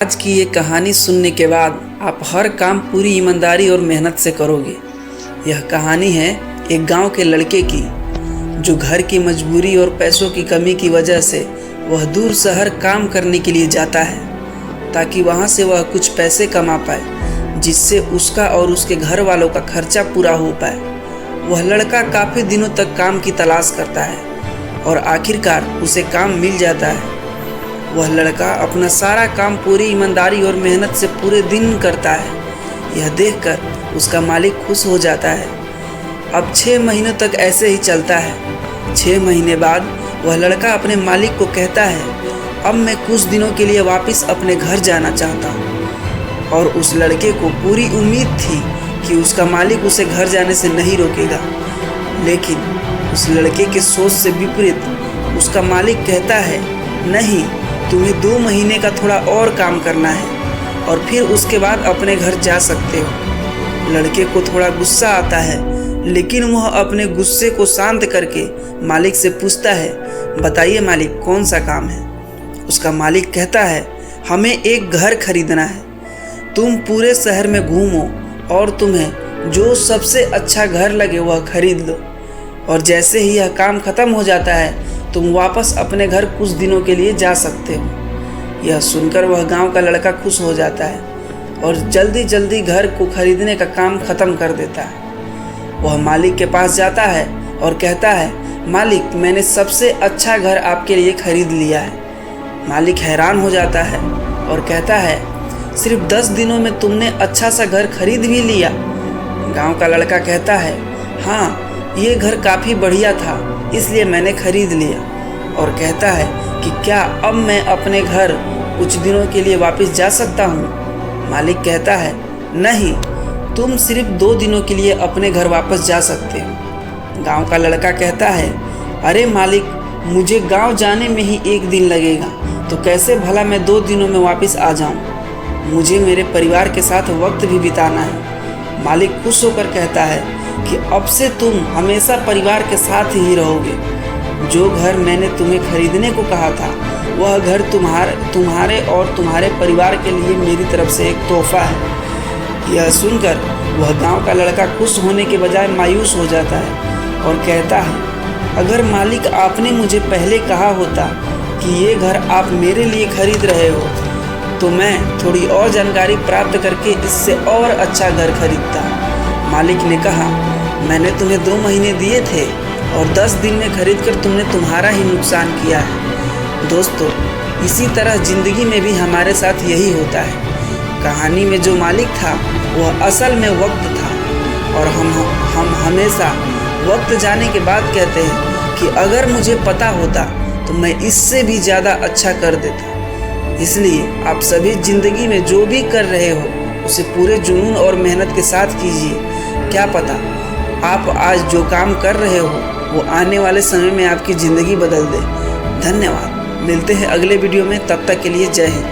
आज की ये कहानी सुनने के बाद आप हर काम पूरी ईमानदारी और मेहनत से करोगे। यह कहानी है एक गांव के लड़के की, जो घर की मजबूरी और पैसों की कमी की वजह से वह दूर शहर काम करने के लिए जाता है, ताकि वहां से वह कुछ पैसे कमा पाए, जिससे उसका और उसके घर वालों का खर्चा पूरा हो पाए। वह लड़का काफ़ी दिनों तक काम की तलाश करता है और आखिरकार उसे काम मिल जाता है। वह लड़का अपना सारा काम पूरी ईमानदारी और मेहनत से पूरे दिन करता है। यह देखकर उसका मालिक खुश हो जाता है। अब 6 महीनों तक ऐसे ही चलता है। 6 महीने बाद वह लड़का अपने मालिक को कहता है, अब मैं कुछ दिनों के लिए वापस अपने घर जाना चाहता हूँ। और उस लड़के को पूरी उम्मीद थी कि उसका मालिक उसे घर जाने से नहीं रोकेगा, लेकिन उस लड़के के सोच से विपरीत उसका मालिक कहता है, नहीं, तुम्हें 2 महीने का थोड़ा और काम करना है और फिर उसके बाद अपने घर जा सकते हो। लड़के को थोड़ा गुस्सा आता है, लेकिन वह अपने गुस्से को शांत करके मालिक से पूछता है, बताइए मालिक, कौन सा काम है। उसका मालिक कहता है, हमें एक घर खरीदना है। तुम पूरे शहर में घूमो और तुम्हें जो सबसे अच्छा घर लगे वह खरीद लो, और जैसे ही यह काम खत्म हो जाता है तुम वापस अपने घर कुछ दिनों के लिए जा सकते हो। यह सुनकर वह गांव का लड़का खुश हो जाता है और जल्दी जल्दी घर को खरीदने का काम खत्म कर देता है। वह मालिक के पास जाता है और कहता है, मालिक, मैंने सबसे अच्छा घर आपके लिए खरीद लिया है। मालिक हैरान हो जाता है और कहता है, सिर्फ 10 दिनों में तुमने अच्छा सा घर खरीद भी लिया। गांव का लड़का कहता है, हाँ, ये घर काफ़ी बढ़िया था, इसलिए मैंने खरीद लिया। और कहता है कि क्या अब मैं अपने घर कुछ दिनों के लिए वापस जा सकता हूँ। मालिक कहता है, नहीं, तुम सिर्फ 2 दिनों के लिए अपने घर वापस जा सकते हो। गांव का लड़का कहता है, अरे मालिक, मुझे गांव जाने में ही 1 दिन लगेगा, तो कैसे भला मैं 2 दिनों में वापस आ जाऊँ। मुझे मेरे परिवार के साथ वक्त भी बिताना है। मालिक खुश होकर कहता है कि अब से तुम हमेशा परिवार के साथ ही रहोगे। जो घर मैंने तुम्हें खरीदने को कहा था, वह घर तुम्हारे और तुम्हारे परिवार के लिए मेरी तरफ से एक तोहफा है। यह सुनकर वह गांव का लड़का खुश होने के बजाय मायूस हो जाता है और कहता है, अगर मालिक, आपने मुझे पहले कहा होता कि ये घर आप मेरे लिए खरीद रहे हो, तो मैं थोड़ी और जानकारी प्राप्त करके इससे और अच्छा घर खरीदता। मालिक ने कहा, मैंने तुम्हें 2 महीने दिए थे और 10 दिन में खरीदकर तुमने तुम्हारा ही नुकसान किया है। दोस्तों, इसी तरह ज़िंदगी में भी हमारे साथ यही होता है। कहानी में जो मालिक था वह असल में वक्त था, और हम हमेशा वक्त जाने के बाद कहते हैं कि अगर मुझे पता होता तो मैं इससे भी ज़्यादा अच्छा कर देता। इसलिए आप सभी ज़िंदगी में जो भी कर रहे हो उसे पूरे जुनून और मेहनत के साथ कीजिए। क्या पता आप आज जो काम कर रहे हो वो आने वाले समय में आपकी ज़िंदगी बदल दे। धन्यवाद। मिलते हैं अगले वीडियो में, तब तक के लिए जय हिंद।